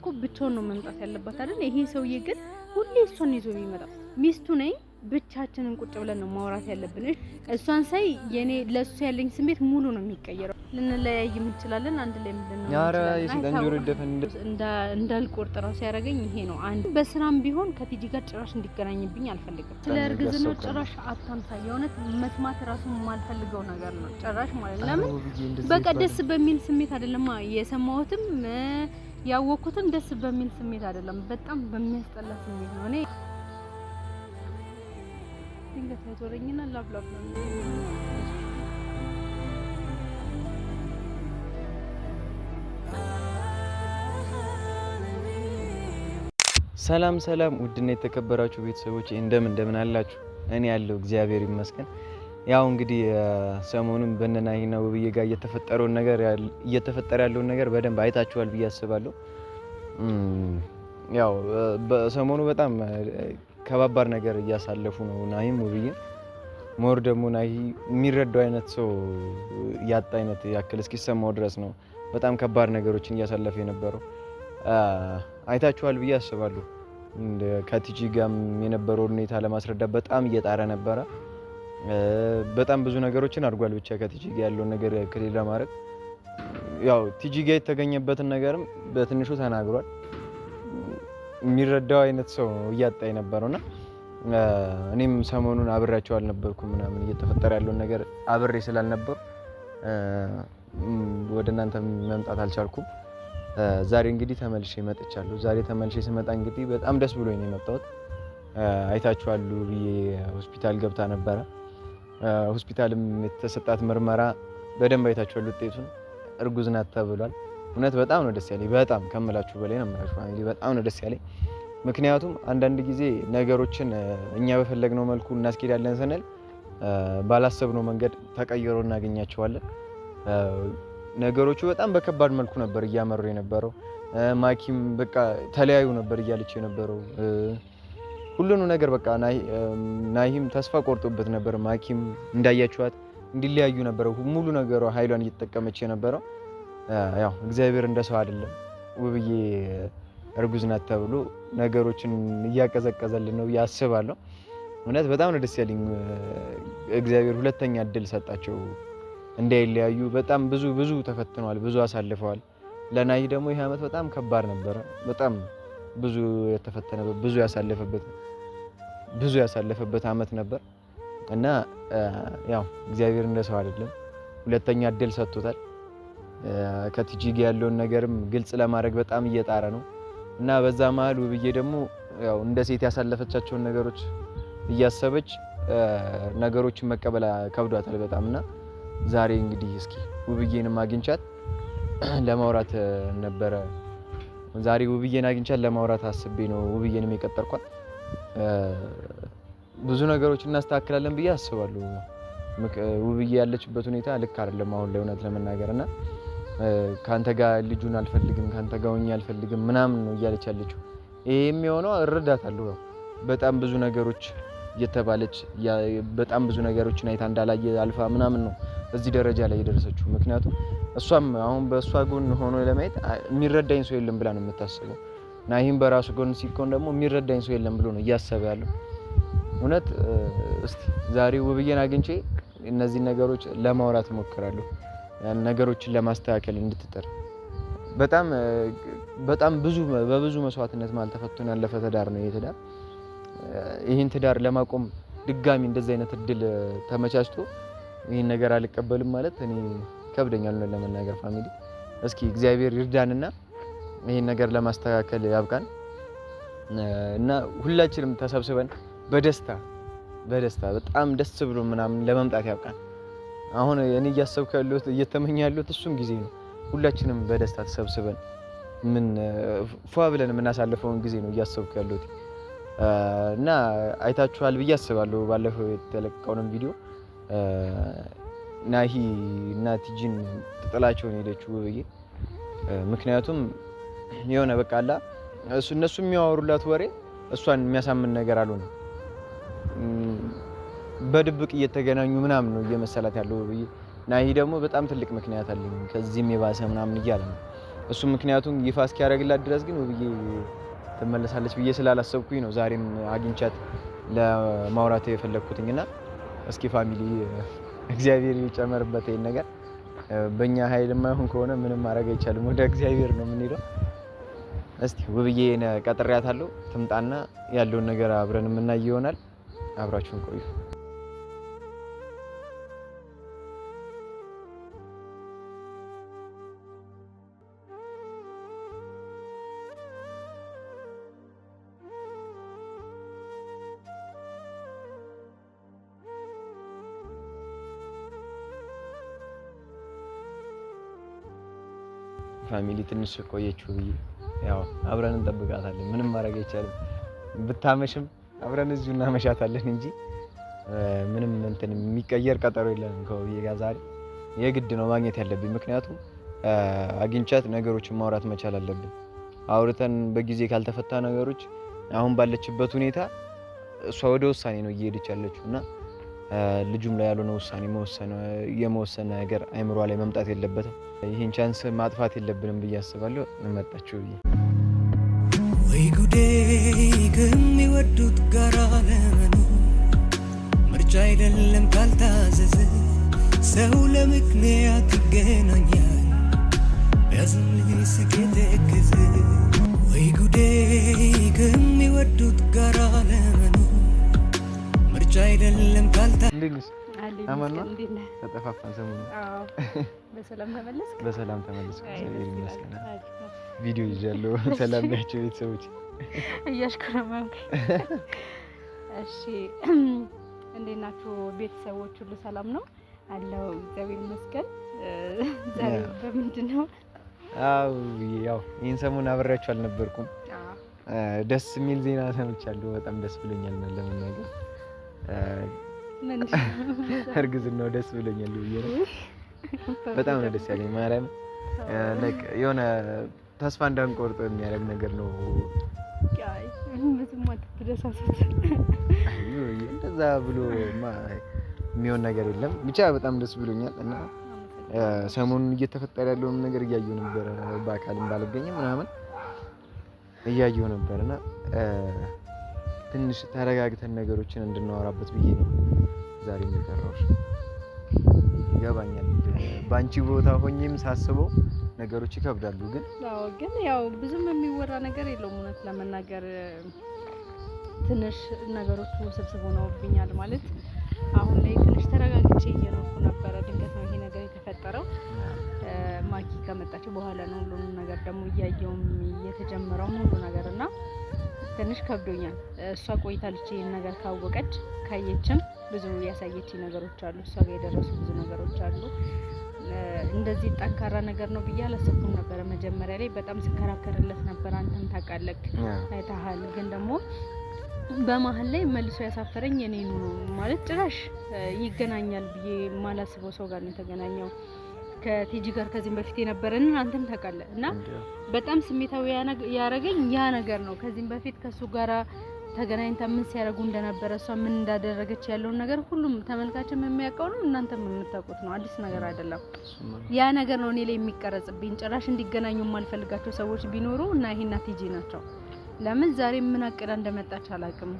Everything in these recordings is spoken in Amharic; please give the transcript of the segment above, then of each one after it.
እኮ ብቻውን ነው መምጣት ያለባት አይደል? ይሄ ሰውዬ ግን ሁሌ እሷን ይዞ የሚመጣው ሚስቱ ነኝ ብቻችንን ቁጭ ብለን ነው ማውራት ያለብን። እሷን ሳይ የኔ ለሱ ያለኝ ስሜት ሙሉ ነው የሚቀየረው። ልንለያይ እንችላለን፣ አንድ ላይ ምን ነው ያረ የሰይጣን ጆሮ ደፈን እንዳልቆርጥ ራሱ ያደረገኝ ይሄ ነው። አንድ በስራም ቢሆን ከቲጂ ጋር ጭራሽ እንዲገናኝብኝ አልፈልግም። ስለ እርግዝናው ጭራሽ አታምሳ። የእውነት መስማት ራሱ የማልፈልገው ነገር ነው ጭራሽ ማለት። ለምን በቃ ደስ በሚል ስሜት አይደለም የሰማሁትም ያወኩትም ደስ በሚል ስሜት አይደለም፣ በጣም በሚያስጠላ ስሜት ነው። እኔ ድንገት አይቶረኝና ላብላብ ነው። ሰላም ሰላም፣ ውድና የተከበራችሁ ቤተሰቦች እንደምን አላችሁ? እኔ ያለው እግዚአብሔር ይመስገን። ያው እንግዲህ ሰሞኑን በእነናሂና ውብዬ ጋር እየተፈጠረ ያለውን ነገር በደንብ አይታችኋል ብዬ አስባለሁ። ያው በሰሞኑ በጣም ከባባድ ነገር እያሳለፉ ነው ናሂም ውብዬ። ሞር ደግሞ ናሂ የሚረዳው አይነት ሰው ያጣ አይነት ያክል እስኪሰማው ድረስ ነው በጣም ከባድ ነገሮችን እያሳለፈ የነበረው። አይታችኋል ብዬ አስባለሁ። ከቲጂ ጋርም የነበረውን ሁኔታ ለማስረዳት በጣም እየጣረ ነበረ። በጣም ብዙ ነገሮችን አድርጓል። ብቻ ከቲጂ ጋር ያለውን ነገር ክሊር ለማድረግ ያው ቲጂ ጋር የተገኘበትን ነገርም በትንሹ ተናግሯል። የሚረዳው አይነት ሰው እያጣ የነበረውና እኔም ሰሞኑን አብሬያቸው አልነበርኩም ምናምን እየተፈጠረ ያለውን ነገር አብሬ ስላልነበር ወደ እናንተ መምጣት አልቻልኩም። ዛሬ እንግዲህ ተመልሼ መጥቻለሁ። ዛሬ ተመልሼ ስመጣ እንግዲህ በጣም ደስ ብሎኝ ነው የመጣሁት። አይታችኋል ብዬ ሆስፒታል ገብታ ነበረ። ሆስፒታልም የተሰጣት ምርመራ በደንብ አይታችኋል። ውጤቱን እርጉዝ ናት ተብሏል። እውነት በጣም ነው ደስ ያለኝ። በጣም ከምላችሁ በላይ ነው የምላችሁ ፋሚሊ፣ በጣም ነው ደስ ያለኝ። ምክንያቱም አንዳንድ ጊዜ ነገሮችን እኛ በፈለግነው መልኩ እናስኬዳለን ስንል ባላሰብነው መንገድ ተቀይሮ እናገኛቸዋለን። ነገሮቹ በጣም በከባድ መልኩ ነበር እያመሩ የነበረው። ማኪም በቃ ተለያዩ ነበር እያለች የነበረው። ሁሉንም ነገር በቃ ናሂም ተስፋ ቆርጦበት ነበር። ማኪም እንዳያችኋት እንዲለያዩ ነበር ሙሉ ነገሯ ኃይሏን እየተጠቀመች የነበረው። ያው እግዚአብሔር እንደሰው አይደለም። ውብዬ እርጉዝ ናት ተብሎ ነገሮችን እያቀዘቀዘልን ነው ያስባለሁ። እውነት በጣም ነው ደስ ያለኝ። እግዚአብሔር ሁለተኛ እድል ሰጣቸው እንዳይለያዩ። በጣም ብዙ ተፈትነዋል፣ ብዙ አሳልፈዋል። ለናሂ ደግሞ ይሄ አመት በጣም ከባድ ነበረ። በጣም ብዙ የተፈተነበት ብዙ ያሳለፈበት አመት ነበር እና ያው እግዚአብሔር እንደሰው አይደለም፣ ሁለተኛ እድል ሰጥቶታል። ከቲጂ ጋር ያለውን ነገርም ግልጽ ለማድረግ በጣም እየጣረ ነው እና በዛ መሀል ውብዬ ደግሞ ያው እንደ ሴት ያሳለፈቻቸውን ነገሮች እያሰበች ነገሮችን መቀበል ከብዷታል በጣም እና ዛሬ እንግዲህ እስኪ ውብዬንም አግኝቻት ለማውራት ነበረ። ዛሬ ውብዬን አግኝቻት ለማውራት አስቤ ነው ውብዬንም የቀጠርኳት። ብዙ ነገሮች እናስተካክላለን ብዬ አስባለሁ። ውብዬ ያለችበት ሁኔታ ልክ አይደለም አሁን ላይ እውነት ለመናገር እና ካንተ ጋር ልጁን አልፈልግም፣ ካንተ ጋር ሆኜ አልፈልግም ምናምን ነው እያለች ያለችው። ይሄ የሚሆነው እረዳታለሁ። በጣም ብዙ ነገሮች እየተባለች በጣም ብዙ ነገሮችን አይታ እንዳላየ አልፋ ምናምን ነው እዚህ ደረጃ ላይ የደረሰችው። ምክንያቱም እሷም አሁን በእሷ ጎን ሆኖ ለማየት የሚረዳኝ ሰው የለም ብላ ነው የምታስበው። ናሂም በራሱ ጎን ሲኮን ደግሞ የሚረዳኝ ሰው የለም ብሎ ነው እያሰበ ያለው። እውነት እስቲ ዛሬ ውብዬን አግኝቼ እነዚህ ነገሮች ለማውራት እሞክራለሁ፣ ነገሮችን ለማስተካከል እንድትጥር። በጣም በብዙ መስዋዕትነት ማለት ተፈትኖ ያለፈ ትዳር ነው ይሄ ትዳር። ይህን ትዳር ለማቆም ድጋሚ እንደዚህ አይነት እድል ተመቻችቶ ይህን ነገር አልቀበልም ማለት እኔ ከብደኛል ነው ለመናገር ፋሚሊ። እስኪ እግዚአብሔር ይርዳንና ይህን ነገር ለማስተካከል ያብቃን እና ሁላችንም ተሰብስበን በደስታ በጣም ደስ ብሎ ምናምን ለመምጣት ያብቃን። አሁን እኔ እያሰብኩ ያለሁት እየተመኘ ያለሁት እሱም ጊዜ ነው። ሁላችንም በደስታ ተሰብስበን ፏ ብለን የምናሳልፈውን ጊዜ ነው እያሰብኩ ያለሁት እና አይታችኋል ብዬ አስባለሁ ባለፈው የተለቀቀውን ቪዲዮ። ናሂ እና ቲጂን ጥላቸውን ሄደችው ውብዬ። ምክንያቱም የሆነ በቃ አላ እነሱ የሚያወሩላት ወሬ እሷን የሚያሳምን ነገር አልሆነም። በድብቅ እየተገናኙ ምናምን ነው እየመሰላት ያለው ውብዬ። ናሂ ደግሞ በጣም ትልቅ ምክንያት አለኝ ከዚህም የባሰ ምናምን እያለ ነው እሱ ምክንያቱም ይፋ እስኪያደርግላት ድረስ ግን ውብዬ ትመለሳለች ብዬ ስላላሰብኩኝ ነው ዛሬም አግኝቻት ለማውራት የፈለኩትኝና እስኪ ፋሚሊ እግዚአብሔር ይጨመርበት ይሄን ነገር በእኛ ኃይል የማይሆን ከሆነ ምንም ማድረግ አይቻልም። ወደ እግዚአብሔር ነው የምንሄደው። እስቲ ውብዬን ቀጥሬያታለሁ ትምጣና ያለውን ነገር አብረን የምናይ ይሆናል። አብራችሁን ቆዩ። ፋሚሊ ትንሽ ቆየች ውብዬ። ያው አብረን እንጠብቃታለን። ምንም ማድረግ አይቻልም። ብታመሽም አብረን እዚሁ እናመሻታለን እንጂ ምንም እንትን የሚቀየር ቀጠሮ የለንም ከውብዬ ጋር ዛሬ የግድ ነው ማግኘት ያለብኝ። ምክንያቱም አግኝቻት ነገሮችን ማውራት መቻል አለብን። አውርተን በጊዜ ካልተፈታ ነገሮች አሁን ባለችበት ሁኔታ እሷ ወደ ውሳኔ ነው እየሄደች ያለችው እና ልጁም ላይ ያልሆነ ውሳኔ የመወሰን ነገር አይምሯ ላይ መምጣት የለበትም። ይህን ቻንስ ማጥፋት የለብንም ብዬ አስባለሁ። እንመጣችሁ ብዬ ወይ ጉዴ ከሚወዱት ጋር ለመኖር ምርጫ አይደለም ካልታዘዘ ሰው ለምክንያት ይገናኛል ያዝም ሊስቅ የተከዘ ወይ ጉዴ ከሚወዱት ጋር ለመኖር ምርጫ አይደለም ካልታዘዘ አማን ነው ተጠፋፋን ሰሞኑን። አዎ በሰላም ተመለስክ? በሰላም ተመለስክ። እግዚአብሔር ይመስገን። ቪዲዮ ይዣለሁ። ሰላም ናቸው ቤተሰቦች እያሽከረመንክ። እሺ እንዴት ናችሁ ቤተሰቦች? ሁሉ ሰላም ነው አለው? እግዚአብሔር ይመስገን። ዛሬ በምንድን ነው? አው ያው ይሄን ሰሞን አብሬያችሁ አልነበርኩም። ደስ የሚል ዜና ሰምቻለሁ። በጣም ደስ ብሎኛል ለመናገር። እርግዝናው ደስ ብሎኛል ብዬ ነው። በጣም ነው ደስ ያለኝ ማርያም። ላይክ የሆነ ተስፋ እንዳንቆርጥ የሚያደርግ ነገር ነው። አይ ምንም አትደሳሰት። እንደዛ ብሎ የሚሆን ነገር የለም። ብቻ በጣም ደስ ብሎኛል እና ሰሞኑን እየተፈጠረ ያለውን ነገር እያየሁ ነበር። በአካልም ባልገኝም ምናምን እያየሁ ነበርና ትንሽ ተረጋግተን ነገሮችን እንድናወራበት ብዬ ነው ዛሬ የምጠራውሽ። ይገባኛል። በአንቺ ቦታ ሆኜም ሳስበው ነገሮች ይከብዳሉ። ግን ያው ብዙም የሚወራ ነገር የለውም። እውነት ለመናገር ትንሽ ነገሮቹ ውስብስብ ሆነውብኛል። ማለት አሁን ላይ ትንሽ ተረጋግቼ እየኖርኩ ነበረ። ድንገት ነው ይሄ ነገር የተፈጠረው። ማኪ ከመጣች በኋላ ነው ሁሉንም ነገር ደግሞ እያየውም እየተጀመረው ሁሉ ነገር እና ትንሽ ከብዶኛል። እሷ ቆይታለች ይሄን ነገር ካወቀች ካየችም ብዙ ያሳየች ነገሮች አሉ። እሷ ጋር የደረሱ ብዙ ነገሮች አሉ። እንደዚህ ጠንካራ ነገር ነው ብዬ አላሰብኩም ነበር። መጀመሪያ ላይ በጣም ስከራከርለት ነበር። አንተም ታውቃለህ አይተሃል። ግን ደግሞ በመሀል ላይ መልሶ ያሳፈረኝ የኔኑ ነው። ማለት ጭራሽ ይገናኛል ብዬ ማላስበው ሰው ጋር ነው የተገናኘው። ከቲጂ ጋር ከዚህም በፊት የነበረን አንተም ታውቃለህ እና በጣም ስሜታዊ ያረገኝ ያ ነገር ነው። ከዚህም በፊት ከሱ ጋራ ተገናኝታ ምን ሲያደርጉ እንደነበረ እሷ ምን እንዳደረገች ያለውን ነገር ሁሉም ተመልካችም የሚያውቀው ነው፣ እናንተም የምታውቁት ነው። አዲስ ነገር አይደለም። ያ ነገር ነው እኔ ላይ የሚቀረጽብኝ። ጭራሽ እንዲገናኙ የማልፈልጋቸው ሰዎች ቢኖሩ እና ይሄና ቲጂ ናቸው። ለምን ዛሬ ምን አቅዳ እንደመጣች አላውቅም።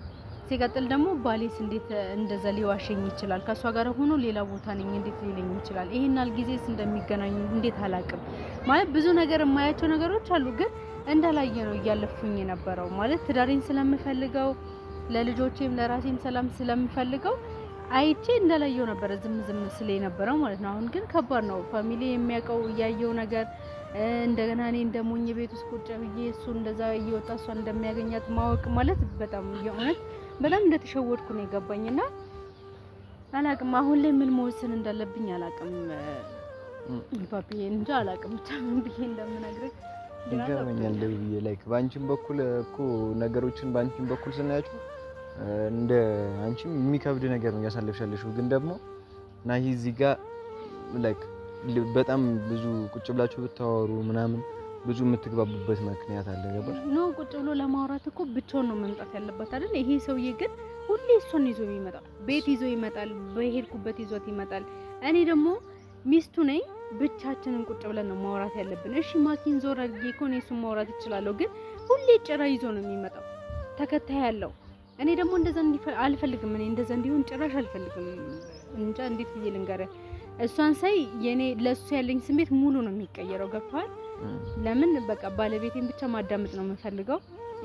ሲቀጥል ደግሞ ባሌስ እንዴት እንደዛ ሊዋሸኝ ይችላል? ከሷ ጋር ሆኖ ሌላ ቦታ ነኝ እንዴት ሊለኝ ይችላል? ይሄናል ጊዜስ እንደሚገናኙ እንዴት አላውቅም። ማለት ብዙ ነገር የማያቸው ነገሮች አሉ፣ ግን እንዳላየ ነው እያለፉኝ የነበረው። ማለት ትዳሬን ስለምፈልገው ለልጆቼም ለራሴም ሰላም ስለምፈልገው አይቼ እንዳላየው ነበር ዝም ስለ የነበረው ማለት ነው። አሁን ግን ከባድ ነው። ፋሚሊ የሚያውቀው እያየው ነገር እንደገና እኔ እንደሞኝ ቤት ውስጥ ቁጭ ብዬ እሱ እንደዛ እየወጣ እሷ እንደሚያገኛት ማወቅ ማለት በጣም የእውነት በጣም እንደተሸወድኩ ነው የገባኝና አላቅም። አሁን ላይ ምን መወሰን እንዳለብኝ አላቅም። ፓፒ እንጃ አላቅም ብቻ ምን ብዬ እንደምነግርህ ይገርመኛል። ለብዬ ላይክ ባንቺም በኩል እኮ ነገሮችን ባንቺም በኩል ስናያችሁ እንደ አንቺም የሚከብድ ነገር ነው ያሳለፍሻለሽው። ግን ደግሞ ናሂ እዚህ ጋር ላይክ በጣም ብዙ ቁጭ ብላችሁ ብታወሩ ምናምን ብዙ የምትግባቡበት ምክንያት አለ። ገባሽ ነው? ቁጭ ብሎ ለማውራት እኮ ብቻውን ነው መምጣት ያለበት አይደል? ይሄ ሰውዬ ግን ሁሌ እሷን ይዞ ይመጣል፣ ቤት ይዞ ይመጣል፣ በሄድኩበት ይዞት ይመጣል። እኔ ደግሞ ሚስቱ ነኝ። ብቻችንን ቁጭ ብለን ነው ማውራት ያለብን። እሺ ማኪን ዞር አድርጌ እኮ ነው እሱን ማውራት እችላለሁ፣ ግን ሁሌ ጭራ ይዞ ነው የሚመጣው፣ ተከታይ ያለው። እኔ ደግሞ እንደዛ አልፈልግም። እኔ እንደዛ እንዲሆን ጭራሽ አልፈልግም። እንጃ እንዴት ብዬ ልንገርህ። እሷን ሳይ የኔ ለሱ ያለኝ ስሜት ሙሉ ነው የሚቀየረው። ገብቷል? ለምን በቃ ባለቤቴን ብቻ ማዳመጥ ነው የምፈልገው።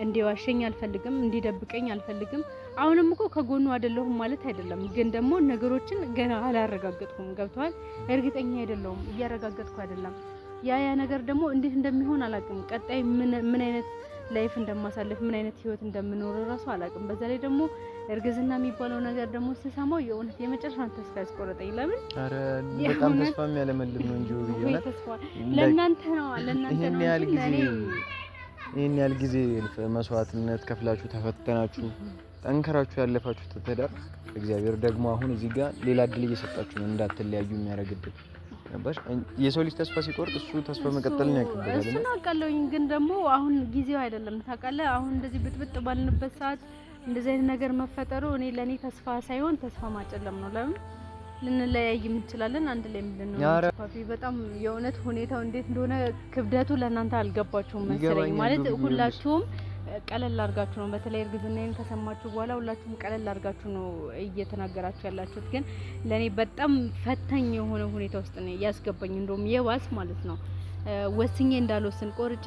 እንዲዋሸኝ አልፈልግም፣ እንዲደብቀኝ አልፈልግም። አሁንም እኮ ከጎኑ አይደለሁም ማለት አይደለም፣ ግን ደግሞ ነገሮችን ገና አላረጋገጥኩም። ገብቷል? እርግጠኛ አይደለሁም፣ እያረጋገጥኩ አይደለም። ያ ነገር ደግሞ እንዴት እንደሚሆን አላውቅም። ቀጣይ ምን አይነት ላይፍ እንደማሳለፍ ምን አይነት ህይወት እንደምኖር ራሱ አላውቅም። በዛ ላይ ደግሞ እርግዝና የሚባለው ነገር ደግሞ ስሰማው የእውነት የመጨረሻን ተስፋ ያስቆረጠኝ። ለምን? አረ በጣም ተስፋ የሚያለመልም ነው እንጂ ይሆናል። ለእናንተ ነው ይሄን ያህል ጊዜ መስዋዕትነት ከፍላችሁ ተፈተናችሁ ጠንከራችሁ ያለፋችሁ ትዳር እግዚአብሔር ደግሞ አሁን እዚህ ጋር ሌላ እድል እየሰጣችሁ ነው እንዳትለያዩ የሚያረግድል ነበር። የሰው ልጅ ተስፋ ሲቆርጥ እሱ ተስፋ መቀጠል ነው ያከብዳል። እሱን አውቃለሁኝ፣ ግን ደግሞ አሁን ጊዜው አይደለም ታውቃለህ። አሁን እንደዚህ ብጥብጥ ባልንበት ሰዓት እንደዚህ አይነት ነገር መፈጠሩ ለኔ ተስፋ ሳይሆን ተስፋ ማጨለም ነው። ለምን ልንለያይ እንችላለን፣ አንድ ላይ ምንድነው ፓፒ። በጣም የእውነት ሁኔታው እንዴት እንደሆነ ክብደቱ ለእናንተ አልገባችሁም መሰለኝ። ማለት ሁላችሁም ቀለል አድርጋችሁ ነው፣ በተለይ እርግዝናዬን ከሰማችሁ በኋላ ሁላችሁም ቀለል አድርጋችሁ ነው እየተናገራችሁ ያላችሁት። ግን ለኔ በጣም ፈታኝ የሆነ ሁኔታ ውስጥ ነው ያስገባኝ። እንደውም የዋስ ማለት ነው ወስኜ እንዳልወስን ቆርጬ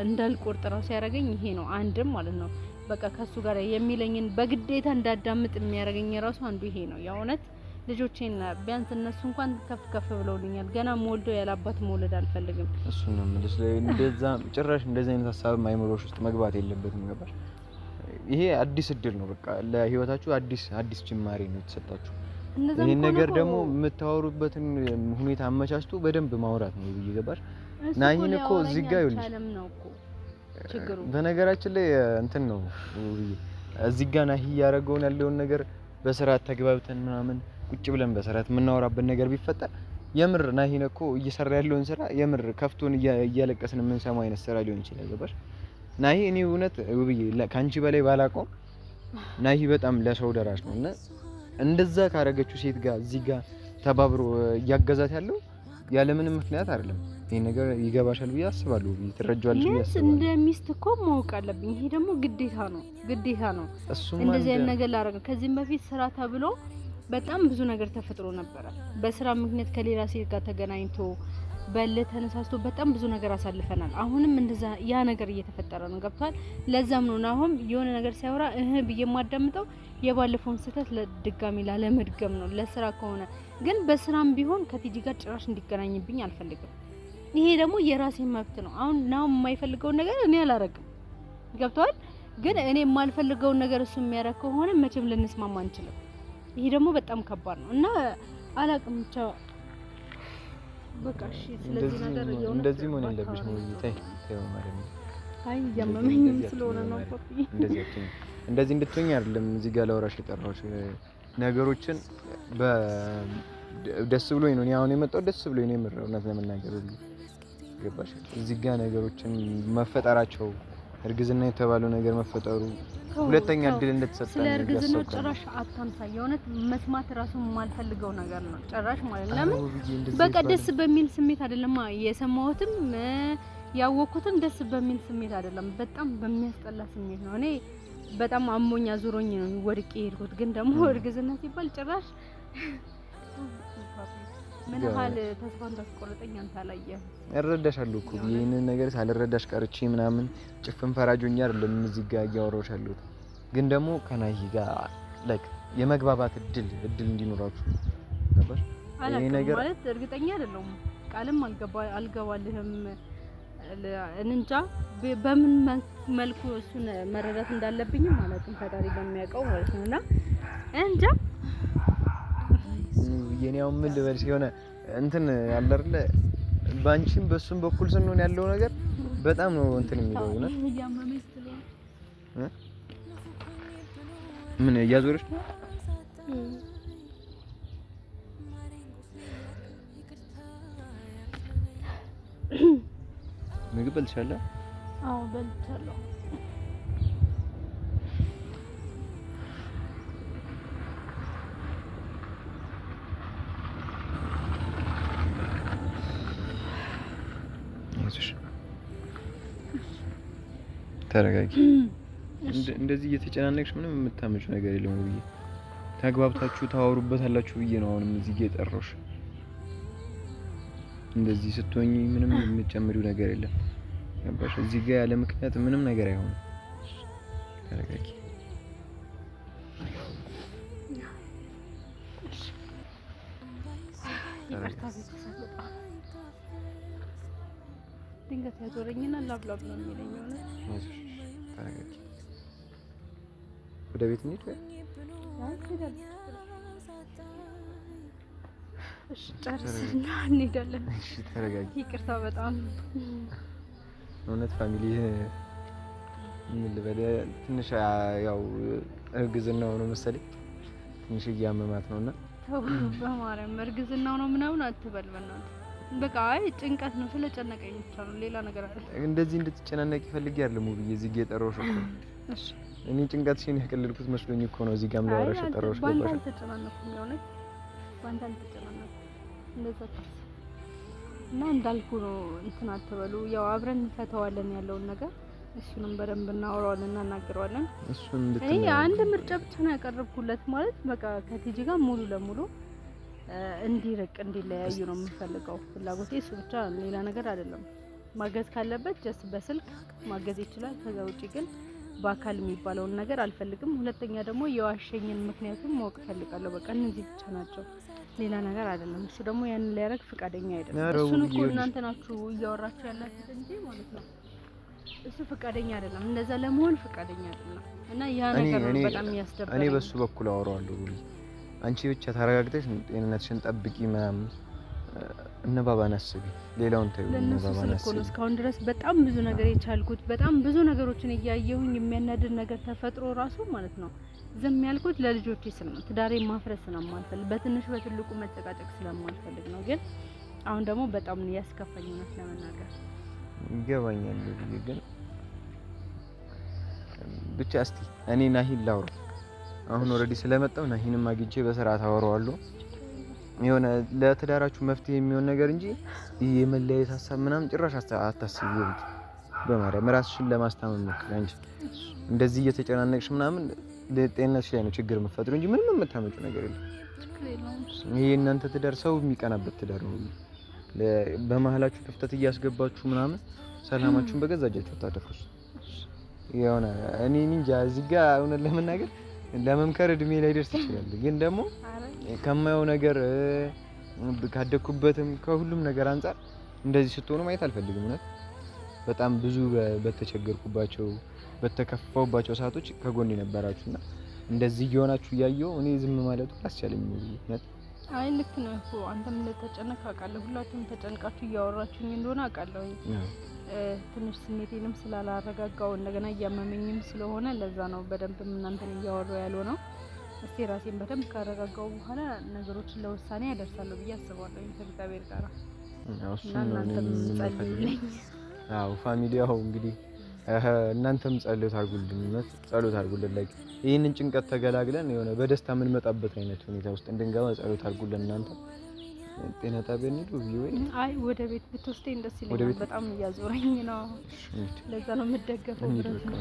እንዳልቆርጥ ራሱ ያደረገኝ ይሄ ነው። አንድም ማለት ነው በቃ ከሱ ጋር የሚለኝን በግዴታ እንዳዳምጥ የሚያደርገኝ ራሱ አንዱ ይሄ ነው። የእውነት ልጆቼን ቢያንስ እነሱ እንኳን ከፍ ብለውልኛል። ገና ሞልደው ያላባት መውለድ አልፈልግም። እሱ ነው ማለት እንደዛ ጭራሽ እንደዚህ አይነት ሀሳብ ማይምሮሽ ውስጥ መግባት የለበትም። ገባሽ? ይሄ አዲስ እድል ነው። በቃ ለህይወታችሁ አዲስ ጅማሬ ነው የተሰጣችሁ። ይሄን ነገር ደግሞ የምታወሩበትን ሁኔታ አመቻችቶ በደንብ ማውራት ነው ብዬ ገባሽ? ናሂን እኮ እዚህ ጋር ይኸውልሽ በነገራችን ላይ እንትን ነው እዚህ ጋር ናሂ ያለውን ነገር በስርዓት ተግባብተን ምናምን ቁጭ ብለን በስርዓት የምናወራበት ነገር ቢፈጠር የምር ናሂን እኮ እየሰራ ያለውን ስራ የምር ከፍቶን እያለቀስን የምንሰማው አይነት ስራ ሊሆን ይችላል። ገባሽ? ናሂ እኔ እውነት ውብዬ ካንቺ በላይ ባላቆም ናሂ በጣም ለሰው ደራሽ ነው እና እንደዛ ካረገችው ሴት ጋር እዚህ ጋር ተባብሮ እያገዛት ያለው ያለ ምንም ምክንያት አይደለም። ይሄ ነገር ይገባሻል ብዬ አስባለሁ። ትረጃዋለሽ ብዬ አስባለሁ። እንደ ሚስት እኮ ማወቅ አለብኝ። ይሄ ደግሞ ግዴታ ነው። እንደዚህ አይነት ነገር ላደርግ ከዚህም በፊት ስራ ተብሎ በጣም ብዙ ነገር ተፈጥሮ ነበረ። በስራ ምክንያት ከሌላ ሴት ጋር ተገናኝቶ በለ ተነሳስቶ በጣም ብዙ ነገር አሳልፈናል። አሁንም እንደዛ ያ ነገር እየተፈጠረ ነው። ገብቷል? ለዛም ነው አሁን የሆነ ነገር ሲያወራ ብዬ ማዳምጠው የባለፈውን ስህተት ለድጋሚ ላለመድገም ነው። ለስራ ከሆነ ግን በስራም ቢሆን ከቲጂ ጋር ጭራሽ እንዲገናኝብኝ አልፈልግም። ይሄ ደግሞ የራሴ መብት ነው። አሁን ነው የማይፈልገው ነገር እኔ አላረግም። ገብቷል? ግን እኔ የማልፈልገው ነገር እሱ የሚያረግ ከሆነ መቼም ልንስማማ አንችልም። ይሄ ደግሞ በጣም ከባድ ነው እና አላቅም ብቻ በቃ እሺ። ስለዚህ ነገር የሆነ እንደዚህ ምን እንደብሽ ነው ይታይ ማለት ነው። አይ ያመመኝም ስለሆነ ነው ፓፒ። እንደዚህ እንድትሆኝ አይደለም እዚህ ጋር ላወራሽ የጠራሁሽ። ነገሮችን ደስ ብሎኝ ነው አሁን የመጣው። ደስ ብሎኝ ነው የምር እውነት ለመናገር ገባሽ? እዚህ ጋር ነገሮችን መፈጠራቸው እርግዝና የተባለው ነገር መፈጠሩ ሁለተኛ እድል እንደተሰጠኝ ስለ እርግዝናው ጭራሽ አታንሳ። የእውነት መስማት ራሱ የማልፈልገው ነገር ነው ጭራሽ ማለት። ለምን በቃ ደስ በሚል ስሜት አይደለም የሰማሁትም ያወቅኩትም ደስ በሚል ስሜት አይደለም፣ በጣም በሚያስጠላ ስሜት ነው። እኔ በጣም አሞኛ ዙሮኝ ነው ወድቄ ሄድኩት። ግን ደግሞ እርግዝና ሲባል ጭራሽ ምን ሀል ተስፋ እንዳስቆረጠኝ አንተ አላየህም። እረዳሻለሁ እኮ ይሄንን ነገር ሳልረዳሽ ቀርቼ ምናምን ጭፍን ፈራጆኛ አይደለም እዚህ ጋር እያወራሁሽ ያለሁት። ግን ደግሞ ከናሂ ጋር ላይክ የመግባባት እድል እንዲኖራችሁ ነበር። ይሄ ነገር ማለት እርግጠኛ አይደለሁም፣ ቃልም አልገባልህም። እንጃ በምን መልኩ እሱን መረዳት እንዳለብኝ ማለት ፈጣሪ በሚያውቀው ማለት ነውና እንጃ የኔው ምን ልበልሽ የሆነ እንትን ያለ አይደለ ባንቺም በሱም በኩል ስንሆን ያለው ነገር በጣም ነው እንትን የሚለው ነው። ምን እያዞርሽ ነው? ምግብ በልቻለሁ? አዎ በልቻለሁ። ተረጋጊ። እንደዚህ እየተጨናነቅሽ ምንም የምታመጪው ነገር የለም ብዬ ተግባብታችሁ ታወሩበታላችሁ ብዬ ነው አሁንም እዚህ ጋር የጠራሁሽ። እንደዚህ ስትሆኚ ምንም የምትጨምሪው ነገር የለም። ገባሽ? እዚህ ጋር ያለ ምክንያት ምንም ነገር አይሆንም። ተረጋጊ። ድንገት ያዞረኝና ላብላብ ነው የሚለኝ ሆነ። ተረጋጊ። ወደ ቤት እንሂድ ወይ? እሺ ጨርስና እንሄዳለን። እሺ ተረጋጊ። ይቅርታ በጣም እውነት ፋሚሊ ምን ልበል ትንሽ ያው እርግዝናው ነው መሰለኝ ትንሽ እያመማት ነውና ተው በማርያም እርግዝናው ነው ምናምን አትበል በእናትህ። በቃ አይ ጭንቀት ነው ስለጨነቀኝ ብቻ ነው ሌላ ነገር አይደለም። እንደዚህ እንድትጨናነቂ ፈልጌ አይደለም ውብዬ እዚህ ጋር የጠራሁሽ እኮ። እሺ እኔ ጭንቀትሽን ያቀለልኩት መስሎኝ እኮ ነው እዚህ ጋር ላወራሽ የጠራሁሽ። ባንተ አልተጨናነኩም የእውነት ባንተ አልተጨናነኩም። እንደዛ ታስ እና እንዳልኩ ነው እንትን አትበሉ። ያው አብረን እንፈታዋለን ያለውን ነገር እሱንም በደንብ እናወራዋለን እናናግረዋለን። እሱን እንድትነግሪኝ እኔ አንድ ምርጫ ብቻ ነው ያቀረብኩለት ማለት በቃ ከቲጂ ጋር ሙሉ ለሙሉ እንዲርቅ እንዲለያዩ ነው የምፈልገው። ፍላጎቴ እሱ ብቻ ሌላ ነገር አይደለም። ማገዝ ካለበት ጀስት በስልክ ማገዝ ይችላል። ከዛ ውጪ ግን በአካል የሚባለውን ነገር አልፈልግም። ሁለተኛ ደግሞ የዋሸኝን ምክንያቱም ማወቅ ፈልጋለሁ። በቃ እነዚህ ብቻ ናቸው ሌላ ነገር አይደለም። እሱ ደግሞ ያንን ሊያደርግ ፍቃደኛ አይደለም። እሱን እኮ እናንተ ናችሁ እያወራችሁ ያላችሁት እንጂ ማለት ነው እሱ ፍቃደኛ አይደለም። እንደዛ ለመሆን ፍቃደኛ አይደለም እና ያ ነገር ነው በጣም ያስደብራል። እኔ በሱ በኩል አወራዋለሁ ሁሉ አንቺ ብቻ ተረጋግተሽ ጤንነትሽን ጠብቂ ምናምን እነባባን አስቢ፣ ሌላውን ተይው። እነባባን አስቢ። እስካሁን ድረስ በጣም ብዙ ነገር የቻልኩት በጣም ብዙ ነገሮችን እያየሁኝ የሚያናድድ ነገር ተፈጥሮ ራሱ ማለት ነው ዝም ያልኩት ለልጆቼ ስል ነው። ትዳሬ ማፍረስ ስለማልፈልግ በትንሽ በትልቁ መጨቃጨቅ ስለማልፈልግ ነው። ግን አሁን ደግሞ በጣም ነው ያስከፋኝ ነው ለመናገር ይገባኛል። ግን ብቻ እስቲ እኔ ናሂን ላውራ አሁን ኦልሬዲ ስለመጣው ናሂንም አግኝቼ በስርዓት አወራዋለሁ። የሆነ ለትዳራችሁ መፍትሄ የሚሆን ነገር እንጂ የመለያየት ሀሳብ ምናምን ጭራሽ አታስቢው። በማርያም ራስሽን ለማስታመም ሞክሪ። አንቺ እንደዚህ እየተጨናነቅሽ ምናምን ለጤንነትሽ ላይ ነው ችግር የምትፈጥሩ እንጂ ምንም የምታመጪው ነገር የለም። ይሄ እናንተ ትዳር ሰው የሚቀናበት ትዳር ነው። በመሀላችሁ ክፍተት እያስገባችሁ ምናምን ሰላማችሁን በገዛ እጃችሁ ታደፍሩስ። የሆነ እኔ እንጃ እዚህ ጋር እውነት ለመናገር ለመምከር እድሜ ላይ ደርስ ይችላል። ግን ደግሞ ከማየው ነገር ካደኩበትም ከሁሉም ነገር አንፃር እንደዚህ ስትሆኑ ማየት አልፈልግም። እውነት በጣም ብዙ በተቸገርኩባቸው በተከፋውባቸው ሰዓቶች ከጎን ነበራችሁና እንደዚህ እየሆናችሁ እያየሁ እኔ ዝም ማለቱ አስቻለኝ። እውነት አይ ልክ ነው እኮ አንተም እንደተጨነቅ አውቃለሁ። ሁላችሁም ተጨንቃችሁ እያወራችሁኝ እንደሆነ አውቃለሁ። ትንሽ ስሜቴንም ስላላረጋጋው እንደገና እያመመኝም ስለሆነ ለዛ ነው በደንብ እናንተን እያወራው ያለው ነው። እስቲ ራሴን በደንብ ካረጋጋው በኋላ ነገሮችን ለውሳኔ ያደርሳለሁ ብዬ አስባለሁ ከእግዚአብሔር ጋር። እናንተም ጸልዩልኝ። አዎ ፋሚሊያው እንግዲህ እናንተም ጸሎት አድርጉልን፣ ጸሎት አድርጉልን። ላይ ይሄንን ጭንቀት ተገላግለን የሆነ በደስታ የምንመጣበት አይነት ሁኔታ ውስጥ እንድንገባ ጸሎት አድርጉልን። እናንተ ጤና ጣቢያ እንሂድ ወይ? አይ ወደ ቤት ብትወስደኝ ደስ ይለኛል። በጣም እያዞረኝ ነው። ለዛ ነው የምደገፈው ብረት ነው።